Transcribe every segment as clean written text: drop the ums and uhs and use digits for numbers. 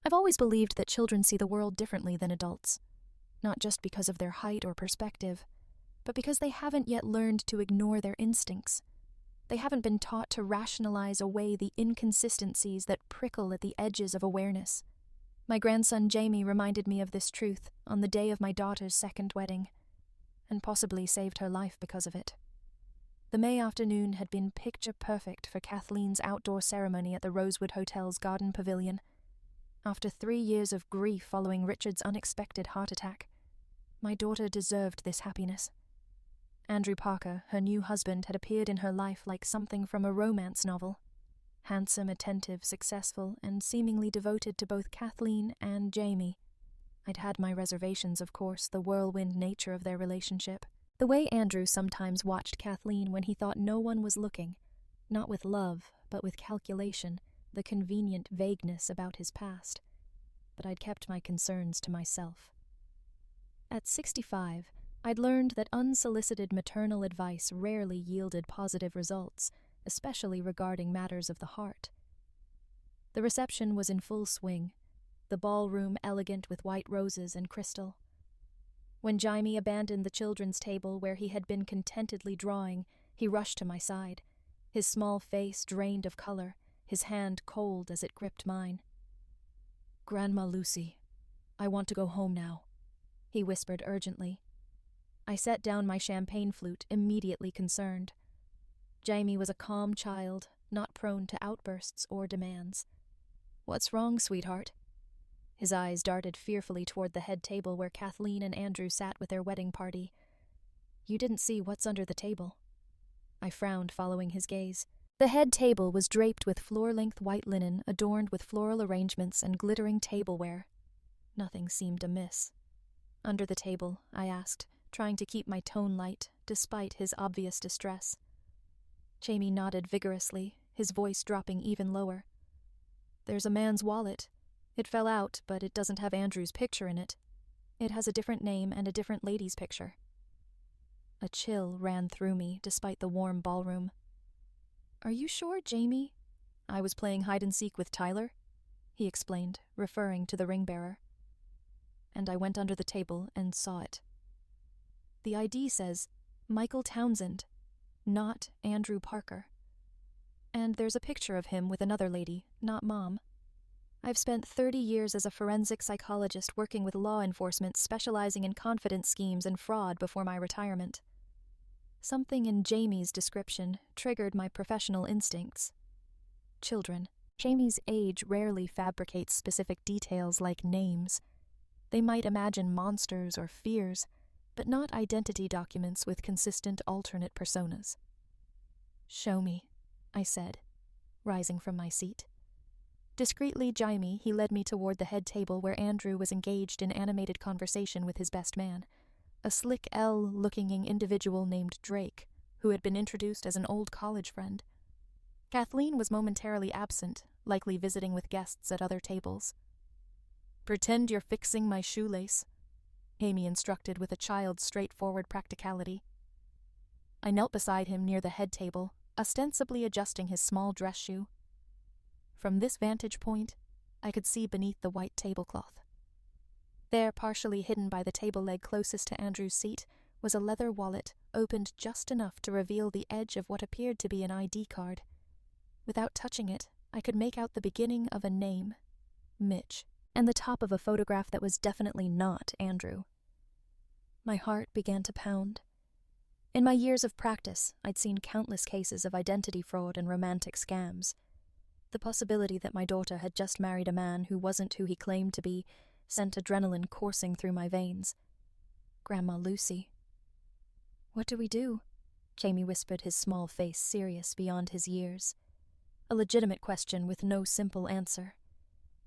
I've always believed that children see the world differently than adults, not just because of their height or perspective, but because they haven't yet learned to ignore their instincts. They haven't been taught to rationalize away the inconsistencies that prickle at the edges of awareness. My grandson Jaime reminded me of this truth on the day of my daughter's second wedding, and possibly saved her life because of it. The May afternoon had been picture perfect for Kathleen's outdoor ceremony at the Rosewood Hotel's garden pavilion. After 3 years of grief following Richard's unexpected heart attack, my daughter deserved this happiness. Andrew Parker, her new husband, had appeared in her life like something from a romance novel. Handsome, attentive, successful, and seemingly devoted to both Kathleen and Jaime. I'd had my reservations, of course, the whirlwind nature of their relationship. The way Andrew sometimes watched Kathleen when he thought no one was looking, not with love, but with calculation, the convenient vagueness about his past. But I'd kept my concerns to myself. At 65, I'd learned that unsolicited maternal advice rarely yielded positive results, especially regarding matters of the heart. The reception was in full swing, the ballroom elegant with white roses and crystal. When Jaime abandoned the children's table where he had been contentedly drawing, he rushed to my side, his small face drained of color, his hand cold as it gripped mine. "Grandma Lucy, I want to go home now," he whispered urgently. I set down my champagne flute, immediately concerned. Jaime was a calm child, not prone to outbursts or demands. "What's wrong, sweetheart?" His eyes darted fearfully toward the head table where Kathleen and Andrew sat with their wedding party. "You didn't see what's under the table." I frowned, following his gaze. The head table was draped with floor-length white linen, adorned with floral arrangements and glittering tableware. Nothing seemed amiss. "Under the table?" I asked, trying to keep my tone light, despite his obvious distress. Jaime nodded vigorously, his voice dropping even lower. "There's a man's wallet. It fell out, but it doesn't have Andrew's picture in it. It has a different name and a different lady's picture." A chill ran through me, despite the warm ballroom. "Are you sure, Jaime?" "I was playing hide-and-seek with Tyler," he explained, referring to the ring-bearer. And I went under the table and saw it. The ID says Michael Townsend, not Andrew Parker. And there's a picture of him with another lady, not Mom. I've spent 30 years as a forensic psychologist working with law enforcement specializing in confidence schemes and fraud before my retirement. Something in Jaime's description triggered my professional instincts. Children. Jaime's age rarely fabricates specific details like names. They might imagine monsters or fears, but not identity documents with consistent alternate personas. "Show me," I said, rising from my seat. Discreetly Jaime, he led me toward the head table where Andrew was engaged in animated conversation with his best man, a slick L-looking individual named Drake, who had been introduced as an old college friend. Kathleen was momentarily absent, likely visiting with guests at other tables. "Pretend you're fixing my shoelace," Jaime instructed with a child's straightforward practicality. I knelt beside him near the head table, ostensibly adjusting his small dress shoe. From this vantage point, I could see beneath the white tablecloth. There, partially hidden by the table leg closest to Andrew's seat, was a leather wallet opened just enough to reveal the edge of what appeared to be an ID card. Without touching it, I could make out the beginning of a name, Mitch, and the top of a photograph that was definitely not Andrew. My heart began to pound. In my years of practice, I'd seen countless cases of identity fraud and romantic scams. The possibility that my daughter had just married a man who wasn't who he claimed to be sent adrenaline coursing through my veins. Grandma Lucy. "What do we do?" Jaime whispered, his small face serious beyond his years. A legitimate question with no simple answer.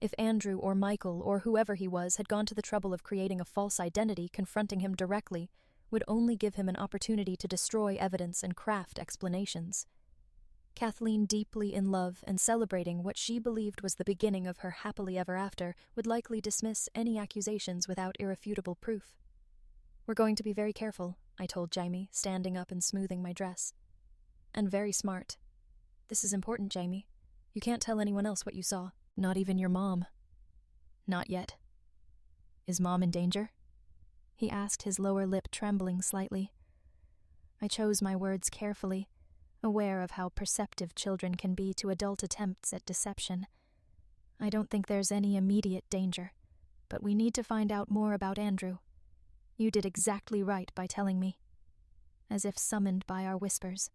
If Andrew or Michael or whoever he was had gone to the trouble of creating a false identity, confronting him directly would only give him an opportunity to destroy evidence and craft explanations. Kathleen, deeply in love and celebrating what she believed was the beginning of her happily ever after, would likely dismiss any accusations without irrefutable proof. "We're going to be very careful," I told Jaime, standing up and smoothing my dress. "And very smart. This is important, Jaime. You can't tell anyone else what you saw, not even your mom." Not yet. Is Mom in danger? He asked, his lower lip trembling slightly. I chose my words carefully, aware of how perceptive children can be to adult attempts at deception. I don't think there's any immediate danger, but we need to find out more about Andrew. You did exactly right by telling me. As if summoned by our whispers,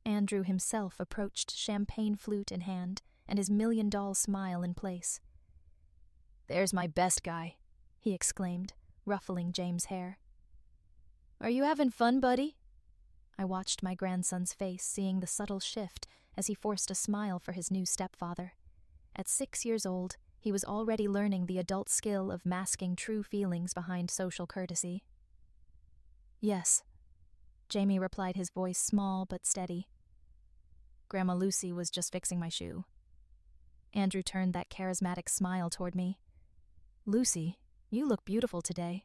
Andrew himself approached, champagne flute in hand and his $1,000,000 smile in place. There's my best guy, he exclaimed, ruffling James' hair. Are you having fun, buddy? I watched my grandson's face, seeing the subtle shift as he forced a smile for his new stepfather. At 6 years old, he was already learning the adult skill of masking true feelings behind social courtesy. Yes, Jaime replied, his voice small but steady. Grandma Lucy was just fixing my shoe. Andrew turned that charismatic smile toward me. Lucy, you look beautiful today.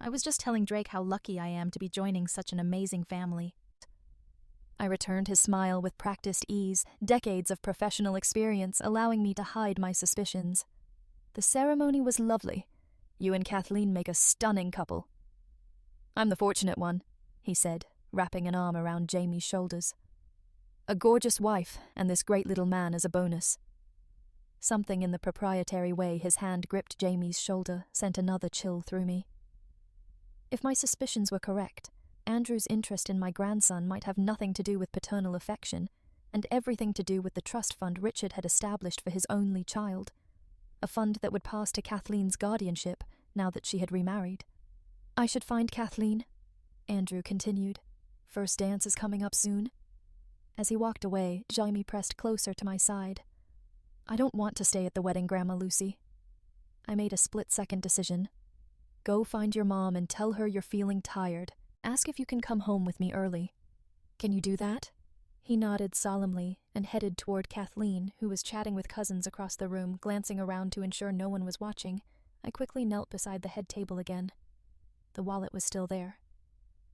I was just telling Drake how lucky I am to be joining such an amazing family. I returned his smile with practiced ease, decades of professional experience allowing me to hide my suspicions. The ceremony was lovely. You and Kathleen make a stunning couple. I'm the fortunate one, he said, wrapping an arm around Jaime's shoulders. A gorgeous wife, and this great little man as a bonus. Something in the proprietary way his hand gripped Jaime's shoulder sent another chill through me. If my suspicions were correct, Andrew's interest in my grandson might have nothing to do with paternal affection, and everything to do with the trust fund Richard had established for his only child, a fund that would pass to Kathleen's guardianship now that she had remarried. I should find Kathleen, Andrew continued. First dance is coming up soon. As he walked away, Jaime pressed closer to my side. I don't want to stay at the wedding, Grandma Lucy. I made a split-second decision. Go find your mom and tell her you're feeling tired. Ask if you can come home with me early. Can you do that? He nodded solemnly and headed toward Kathleen, who was chatting with cousins across the room, glancing around to ensure no one was watching. I quickly knelt beside the head table again. The wallet was still there.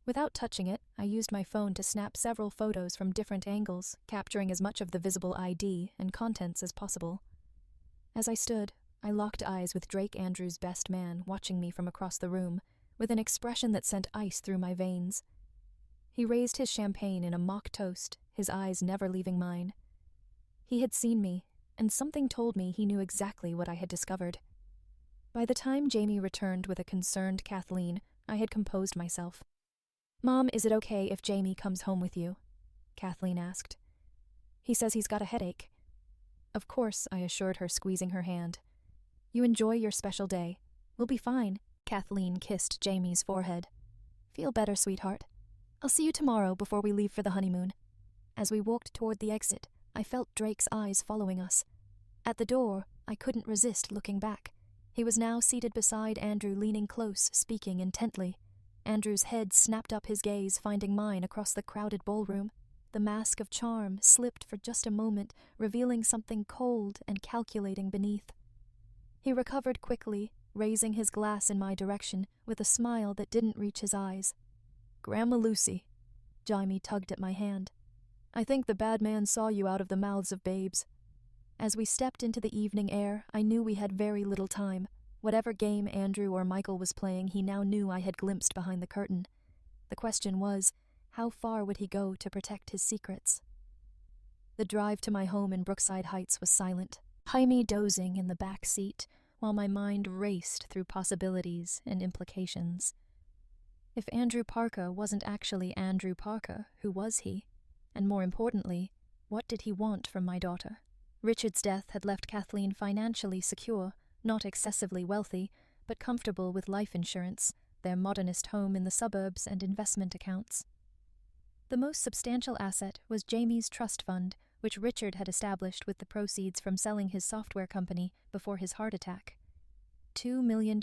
Without touching it, I used my phone to snap several photos from different angles, capturing as much of the visible ID and contents as possible. As I stood, I locked eyes with Drake Andrews' best man watching me from across the room, with an expression that sent ice through my veins. He raised his champagne in a mock toast, his eyes never leaving mine. He had seen me, and something told me he knew exactly what I had discovered. By the time Jaime returned with a concerned Kathleen, I had composed myself. Mom, is it okay if Jaime comes home with you? Kathleen asked. He says he's got a headache. Of course, I assured her, squeezing her hand. You enjoy your special day. We'll be fine. Kathleen kissed Jaime's forehead. Feel better, sweetheart. I'll see you tomorrow before we leave for the honeymoon. As we walked toward the exit, I felt Drake's eyes following us. At the door, I couldn't resist looking back. He was now seated beside Andrew, leaning close, speaking intently. Andrew's head snapped up his gaze, finding mine across the crowded ballroom. The mask of charm slipped for just a moment, revealing something cold and calculating beneath. He recovered quickly, raising his glass in my direction with a smile that didn't reach his eyes. Grandma Lucy. Jaime tugged at my hand. I think the bad man saw you out of the mouths of babes. As we stepped into the evening air, I knew we had very little time. Whatever game Andrew or Michael was playing, he now knew I had glimpsed behind the curtain. The question was, how far would he go to protect his secrets? The drive to my home in Brookside Heights was silent, Jaime dozing in the back seat, while my mind raced through possibilities and implications. If Andrew Parker wasn't actually Andrew Parker, who was he? And more importantly, what did he want from my daughter? Richard's death had left Kathleen financially secure, not excessively wealthy, but comfortable with life insurance, their modernist home in the suburbs, and investment accounts. The most substantial asset was Jaime's trust fund, which Richard had established with the proceeds from selling his software company before his heart attack. $2 million,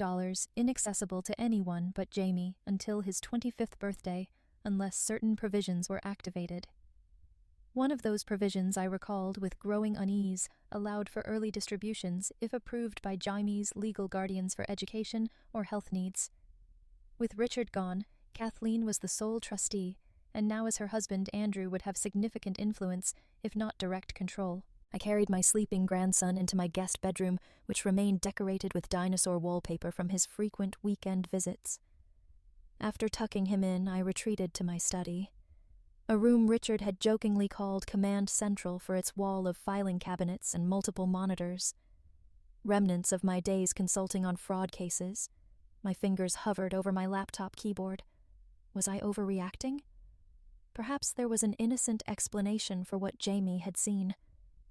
inaccessible to anyone but Jaime until his 25th birthday, unless certain provisions were activated. One of those provisions, I recalled with growing unease, allowed for early distributions if approved by Jaime's legal guardians for education or health needs. With Richard gone, Kathleen was the sole trustee, and now as her husband Andrew would have significant influence, if not direct control. I carried my sleeping grandson into my guest bedroom, which remained decorated with dinosaur wallpaper from his frequent weekend visits. After tucking him in, I retreated to my study, a room Richard had jokingly called Command Central for its wall of filing cabinets and multiple monitors. Remnants of my days consulting on fraud cases. My fingers hovered over my laptop keyboard. Was I overreacting? Perhaps there was an innocent explanation for what Jaime had seen.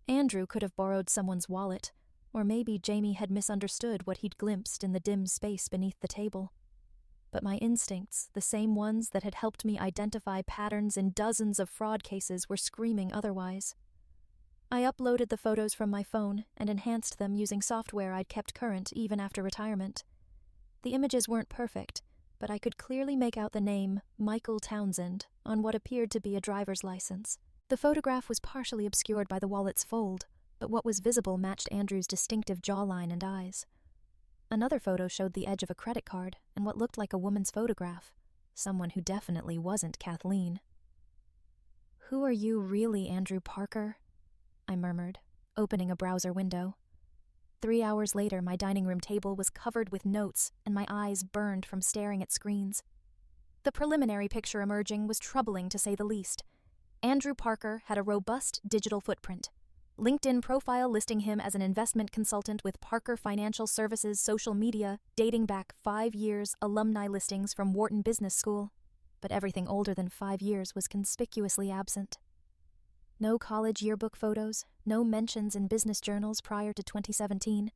Andrew could have borrowed someone's wallet, or maybe Jaime had misunderstood what he'd glimpsed in the dim space beneath the table. But my instincts, the same ones that had helped me identify patterns in dozens of fraud cases, were screaming otherwise. I uploaded the photos from my phone and enhanced them using software I'd kept current even after retirement. The images weren't perfect, but I could clearly make out the name Michael Townsend on what appeared to be a driver's license. The photograph was partially obscured by the wallet's fold, but what was visible matched Andrew's distinctive jawline and eyes. Another photo showed the edge of a credit card and what looked like a woman's photograph, someone who definitely wasn't Kathleen. "Who are you really, Andrew Parker?" I murmured, opening a browser window. 3 hours later, my dining room table was covered with notes, and my eyes burned from staring at screens. The preliminary picture emerging was troubling, to say the least. Andrew Parker had a robust digital footprint. LinkedIn profile listing him as an investment consultant with Parker Financial Services social media, dating back 5 years, alumni listings from Wharton Business School. But everything older than 5 years was conspicuously absent. No college yearbook photos, no mentions in business journals prior to 2017.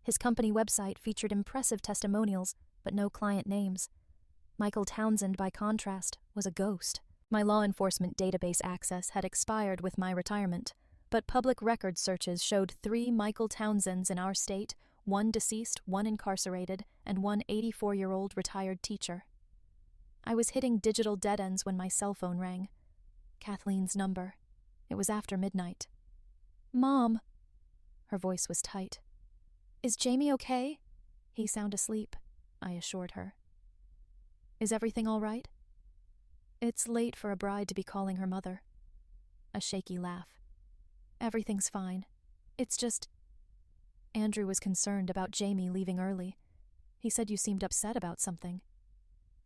His company website featured impressive testimonials, but no client names. Michael Townsend, by contrast, was a ghost. My law enforcement database access had expired with my retirement, but public record searches showed 3 Michael Townsends in our state, 1 deceased, 1 incarcerated, and 1 84-year-old retired teacher. I was hitting digital dead ends when my cell phone rang. Kathleen's number. It was after midnight. "Mom." Her voice was tight. "Is Jaime okay?" "He's sound asleep," I assured her. "Is everything all right?" "It's late for a bride to be calling her mother." A shaky laugh. "Everything's fine. It's just..." Andrew was concerned about Jaime leaving early. He said you seemed upset about something.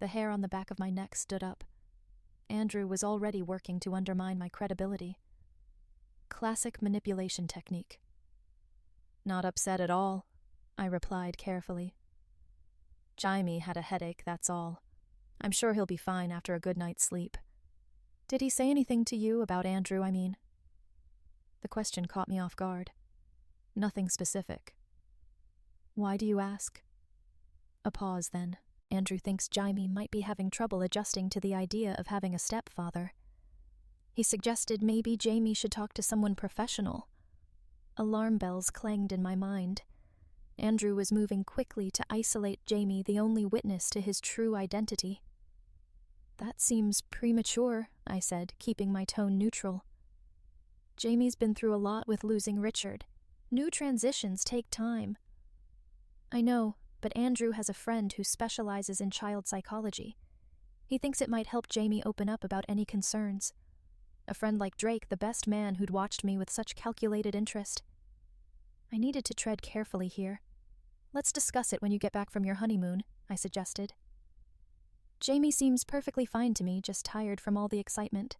The hair on the back of my neck stood up. Andrew was already working to undermine my credibility. Classic manipulation technique. "Not upset at all," I replied carefully. "Jaime had a headache, that's all. I'm sure he'll be fine after a good night's sleep." "Did he say anything to you about Andrew, I mean?" The question caught me off guard. "Nothing specific." "Why do you ask?" A pause then. Andrew thinks Jaime might be having trouble adjusting to the idea of having a stepfather. He suggested maybe Jaime should talk to someone professional. Alarm bells clanged in my mind. Andrew was moving quickly to isolate Jaime, the only witness to his true identity. "That seems premature," I said, keeping my tone neutral. "Jaime's been through a lot with losing Richard. New transitions take time." "I know, but Andrew has a friend who specializes in child psychology. He thinks it might help Jaime open up about any concerns. A friend like Drake, the best man who'd watched me with such calculated interest." I needed to tread carefully here. "Let's discuss it when you get back from your honeymoon," I suggested. "Jaime seems perfectly fine to me, just tired from all the excitement."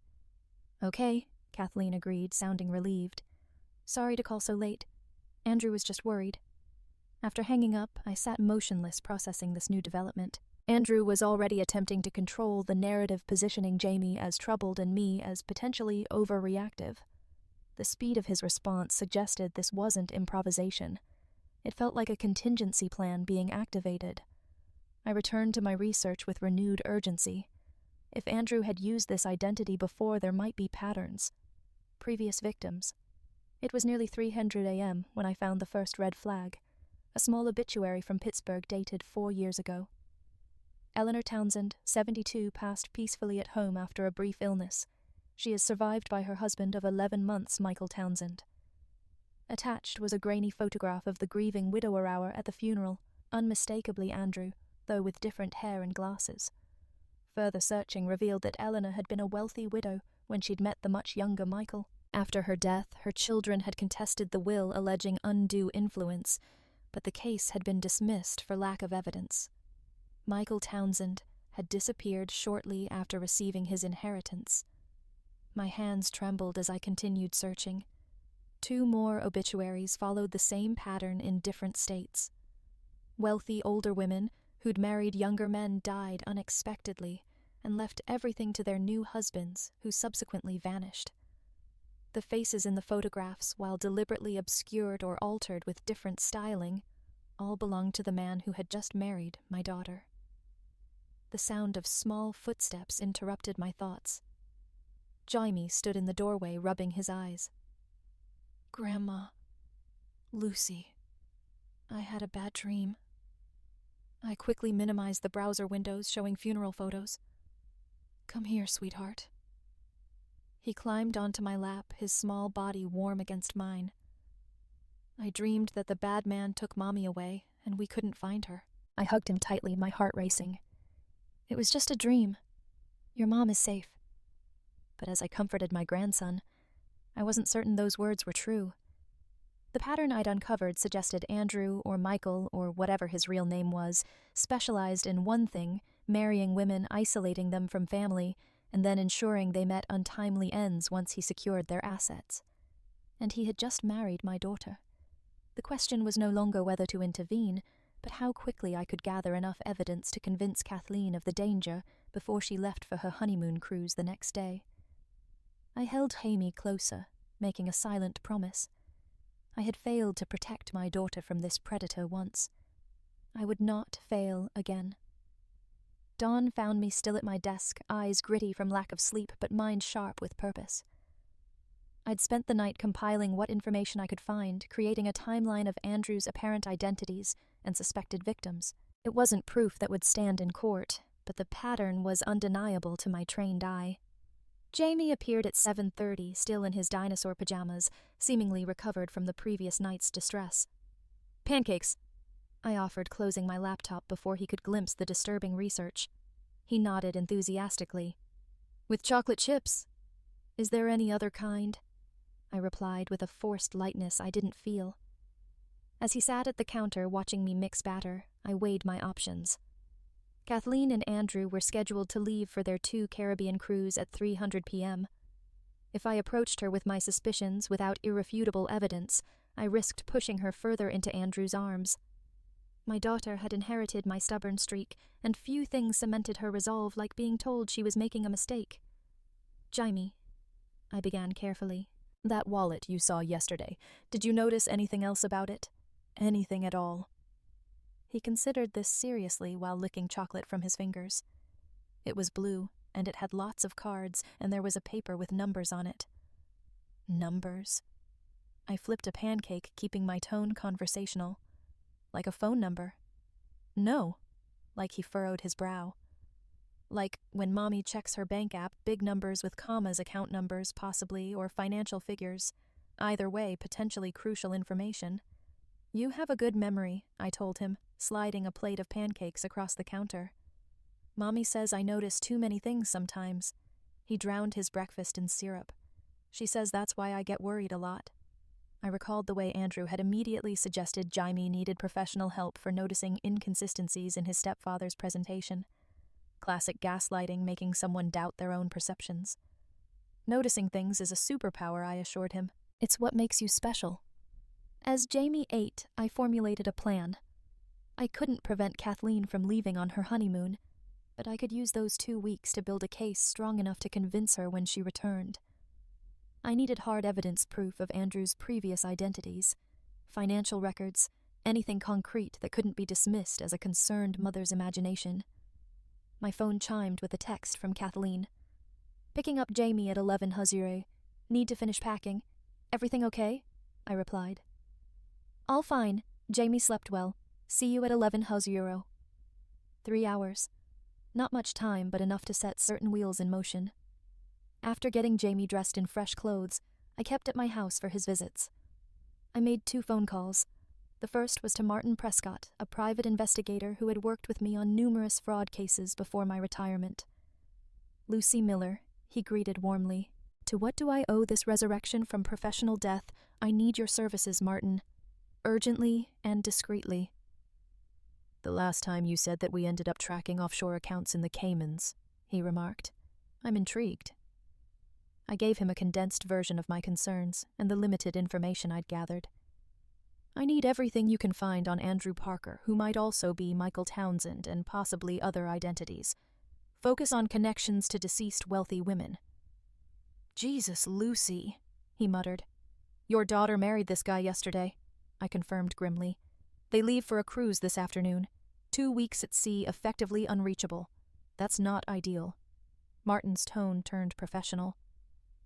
"Okay," Kathleen agreed, sounding relieved. "Sorry to call so late. Andrew was just worried." After hanging up, I sat motionless, processing this new development. Andrew was already attempting to control the narrative, positioning Jaime as troubled and me as potentially overreactive. The speed of his response suggested this wasn't improvisation. It felt like a contingency plan being activated. I returned to my research with renewed urgency. If Andrew had used this identity before, there might be patterns. Previous victims. It was nearly 300 a.m. when I found the first red flag, a small obituary from Pittsburgh dated 4 years ago. Eleanor Townsend, 72, passed peacefully at home after a brief illness. She is survived by her husband of 11 months, Michael Townsend. Attached was a grainy photograph of the grieving widower hour at the funeral, unmistakably Andrew, though with different hair and glasses. Further searching revealed that Eleanor had been a wealthy widow when she'd met the much younger Michael. After her death, her children had contested the will alleging undue influence, but the case had been dismissed for lack of evidence. Michael Townsend had disappeared shortly after receiving his inheritance. My hands trembled as I continued searching. 2 more obituaries followed the same pattern in different states. Wealthy older women who'd married younger men died unexpectedly and left everything to their new husbands, who subsequently vanished. The faces in the photographs, while deliberately obscured or altered with different styling, all belonged to the man who had just married my daughter. The sound of small footsteps interrupted my thoughts. Jaime stood in the doorway, rubbing his eyes. "Grandma, Lucy, I had a bad dream." I quickly minimized the browser windows showing funeral photos. "Come here, sweetheart." He climbed onto my lap, his small body warm against mine. "I dreamed that the bad man took Mommy away, and we couldn't find her." I hugged him tightly, my heart racing. "It was just a dream. Your mom is safe." But as I comforted my grandson, I wasn't certain those words were true. The pattern I'd uncovered suggested Andrew or Michael, or whatever his real name was, specialized in one thing, marrying women, isolating them from family, and then ensuring they met untimely ends once he secured their assets. And he had just married my daughter. The question was no longer whether to intervene, but how quickly I could gather enough evidence to convince Kathleen of the danger before she left for her honeymoon cruise the next day. I held Jaime closer, making a silent promise. I had failed to protect my daughter from this predator once. I would not fail again. Dawn found me still at my desk, eyes gritty from lack of sleep, but mind sharp with purpose. I'd spent the night compiling what information I could find, creating a timeline of Andrew's apparent identities and suspected victims. It wasn't proof that would stand in court, but the pattern was undeniable to my trained eye. Jaime appeared at 7:30, still in his dinosaur pajamas, seemingly recovered from the previous night's distress. "Pancakes," I offered, closing my laptop before he could glimpse the disturbing research. He nodded enthusiastically. "With chocolate chips. Is there any other kind?" I replied with a forced lightness I didn't feel. As he sat at the counter watching me mix batter, I weighed my options. Kathleen and Andrew were scheduled to leave for their 2 Caribbean cruise at 3:00 p.m. If I approached her with my suspicions without irrefutable evidence, I risked pushing her further into Andrew's arms. My daughter had inherited my stubborn streak, and few things cemented her resolve like being told she was making a mistake. "Jaime," I began carefully. "That wallet you saw yesterday, did you notice anything else about it? Anything at all?" He considered this seriously while licking chocolate from his fingers. It was blue, and it had lots of cards, and there was a paper with numbers on it. Numbers? I flipped a pancake, keeping my tone conversational. "Like a phone number?" "No." Like he furrowed his brow. "Like when Mommy checks her bank app, big numbers with commas, account numbers, possibly, or financial figures. Either way, potentially crucial information." "You have a good memory," I told him, sliding a plate of pancakes across the counter. "Mommy says I notice too many things sometimes." He drowned his breakfast in syrup. "She says that's why I get worried a lot." I recalled the way Andrew had immediately suggested Jaime needed professional help for noticing inconsistencies in his stepfather's presentation. Classic gaslighting, making someone doubt their own perceptions. "Noticing things is a superpower," I assured him. "It's what makes you special." As Jaime ate, I formulated a plan. I couldn't prevent Kathleen from leaving on her honeymoon, but I could use those 2 weeks to build a case strong enough to convince her when she returned. I needed hard evidence proof of Andrew's previous identities, financial records, anything concrete that couldn't be dismissed as a concerned mother's imagination. My phone chimed with a text from Kathleen. "Picking up Jaime at 11 Huzure. Need to finish packing. Everything okay?" I replied. "All fine. Jaime slept well. See you at 11 Huzure." 3 hours. Not much time, but enough to set certain wheels in motion. After getting Jaime dressed in fresh clothes, I kept at my house for his visits. I made 2 phone calls. The first was to Martin Prescott, a private investigator who had worked with me on numerous fraud cases before my retirement. "Lucy Miller," he greeted warmly. To what do I owe this resurrection from professional death? I need your services, Martin. Urgently and discreetly. The last time you said that we ended up tracking offshore accounts in the Caymans, he remarked. I'm intrigued. I gave him a condensed version of my concerns and the limited information I'd gathered. I need everything you can find on Andrew Parker, who might also be Michael Townsend and possibly other identities. Focus on connections to deceased wealthy women. Jesus, Lucy, he muttered. Your daughter married this guy yesterday, I confirmed grimly. They leave for a cruise this afternoon. 2 weeks at sea, effectively unreachable. That's not ideal. Martin's tone turned professional.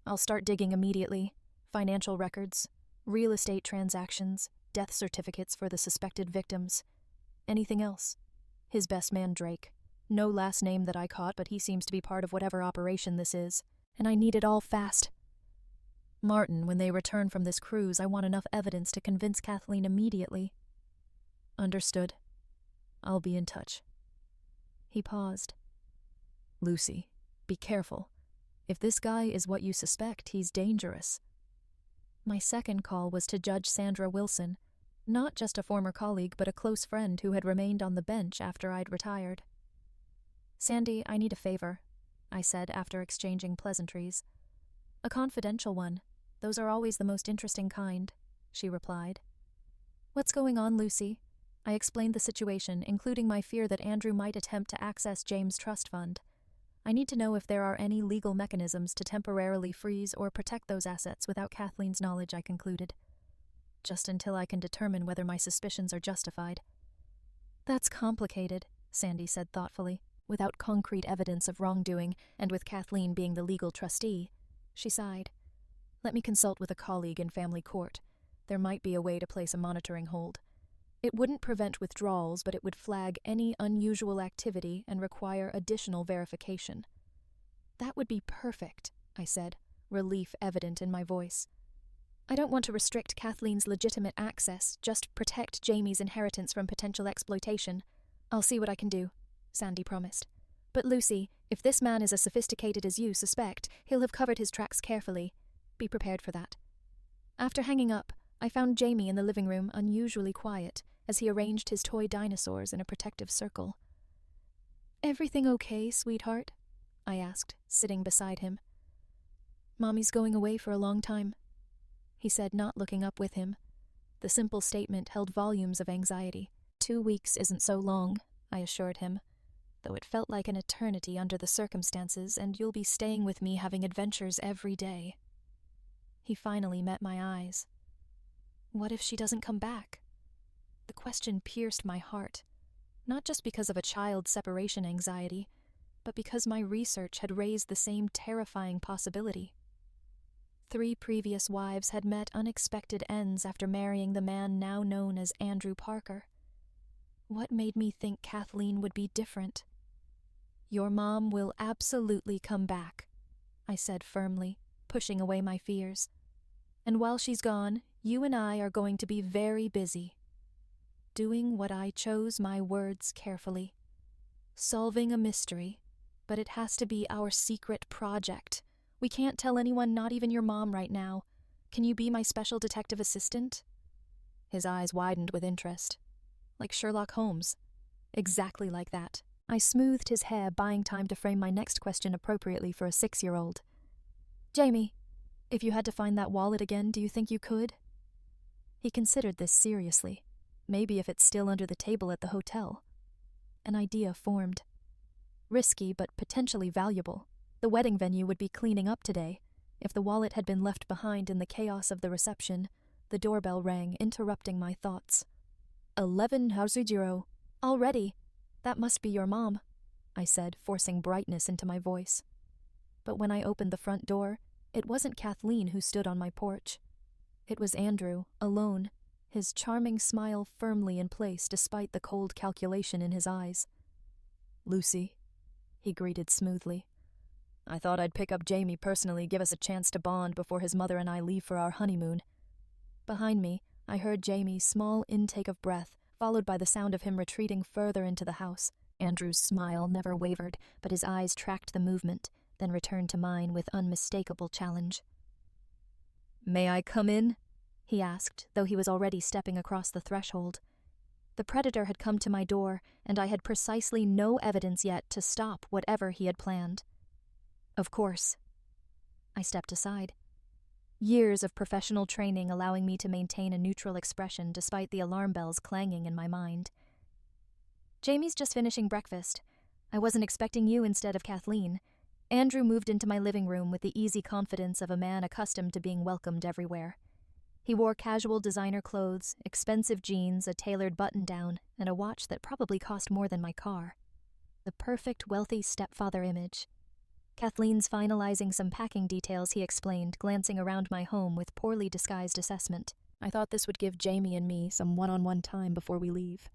I'll start digging immediately. Financial records, real estate transactions, death certificates for the suspected victims. Anything else? His best man, Drake. No last name that I caught, but he seems to be part of whatever operation this is. And I need it all fast. Martin, when they return from this cruise, I want enough evidence to convince Kathleen immediately. Understood. I'll be in touch. He paused. Lucy, be careful. If this guy is what you suspect, he's dangerous. My second call was to Judge Sandra Wilson, not just a former colleague, but a close friend who had remained on the bench after I'd retired. Sandy, I need a favor, I said after exchanging pleasantries. A confidential one. Those are always the most interesting kind, she replied. What's going on, Lucy? I explained the situation, including my fear that Andrew might attempt to access James' trust fund. I need to know if there are any legal mechanisms to temporarily freeze or protect those assets without Kathleen's knowledge, I concluded. Just until I can determine whether my suspicions are justified. That's complicated, Sandy said thoughtfully. Without concrete evidence of wrongdoing, and with Kathleen being the legal trustee, she sighed. Let me consult with a colleague in family court. There might be a way to place a monitoring hold. It wouldn't prevent withdrawals, but it would flag any unusual activity and require additional verification. That would be perfect, I said, relief evident in my voice. I don't want to restrict Kathleen's legitimate access, just protect Jaime's inheritance from potential exploitation. I'll see what I can do, Sandy promised. But Lucy, if this man is as sophisticated as you suspect, he'll have covered his tracks carefully. Be prepared for that. After hanging up, I found Jaime in the living room unusually quiet as he arranged his toy dinosaurs in a protective circle. Everything okay, sweetheart? I asked, sitting beside him. Mommy's going away for a long time, he said, not looking up with him. The simple statement held volumes of anxiety. 2 weeks isn't so long, I assured him, though it felt like an eternity under the circumstances, and you'll be staying with me having adventures every day. He finally met my eyes. What if she doesn't come back? The question pierced my heart, not just because of a child's separation anxiety, but because my research had raised the same terrifying possibility. 3 previous wives had met unexpected ends after marrying the man now known as Andrew Parker. What made me think Kathleen would be different? Your mom will absolutely come back, I said firmly, pushing away my fears. And while she's gone, you and I are going to be very busy. Doing what I chose my words carefully. Solving a mystery, but it has to be our secret project. We can't tell anyone, not even your mom right now. Can you be my special detective assistant? His eyes widened with interest. Like Sherlock Holmes. Exactly like that. I smoothed his hair, buying time to frame my next question appropriately for a 6-year-old. Jaime, if you had to find that wallet again, do you think you could? He considered this seriously. Maybe if it's still under the table at the hotel. An idea formed. Risky, but potentially valuable. The wedding venue would be cleaning up today. If the wallet had been left behind in the chaos of the reception, the doorbell rang, interrupting my thoughts. 11:00. Already. That must be your mom, I said, forcing brightness into my voice. But when I opened the front door, it wasn't Kathleen who stood on my porch. It was Andrew, alone, his charming smile firmly in place despite the cold calculation in his eyes. Lucy, he greeted smoothly. I thought I'd pick up Jaime personally, give us a chance to bond before his mother and I leave for our honeymoon. Behind me, I heard Jaime's small intake of breath, followed by the sound of him retreating further into the house. Andrew's smile never wavered, but his eyes tracked the movement, then returned to mine with unmistakable challenge. "May I come in?" he asked, though he was already stepping across the threshold. The predator had come to my door, and I had precisely no evidence yet to stop whatever he had planned. Of course. I stepped aside. Years of professional training allowing me to maintain a neutral expression despite the alarm bells clanging in my mind. "Jaime's just finishing breakfast. I wasn't expecting you instead of Kathleen." Andrew moved into my living room with the easy confidence of a man accustomed to being welcomed everywhere. He wore casual designer clothes, expensive jeans, a tailored button-down, and a watch that probably cost more than my car. The perfect wealthy stepfather image. Kathleen's finalizing some packing details, he explained, glancing around my home with poorly disguised assessment. "I thought this would give Jaime and me some one-on-one time before we leave."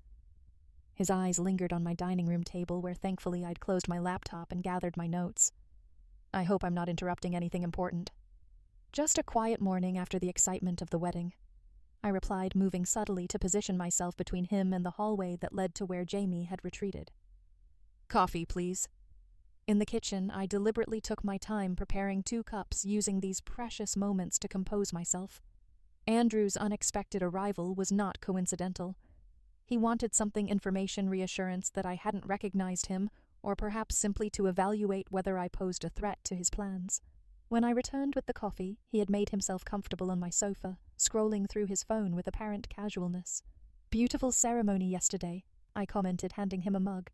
His eyes lingered on my dining room table where thankfully I'd closed my laptop and gathered my notes. "I hope I'm not interrupting anything important." "Just a quiet morning after the excitement of the wedding," I replied, moving subtly to position myself between him and the hallway that led to where Jaime had retreated. "Coffee, please." In the kitchen, I deliberately took my time preparing 2 cups, using these precious moments to compose myself. Andrew's unexpected arrival was not coincidental. He wanted something information reassurance that I hadn't recognized him, or perhaps simply to evaluate whether I posed a threat to his plans. When I returned with the coffee, he had made himself comfortable on my sofa, scrolling through his phone with apparent casualness. "Beautiful ceremony yesterday," I commented, handing him a mug.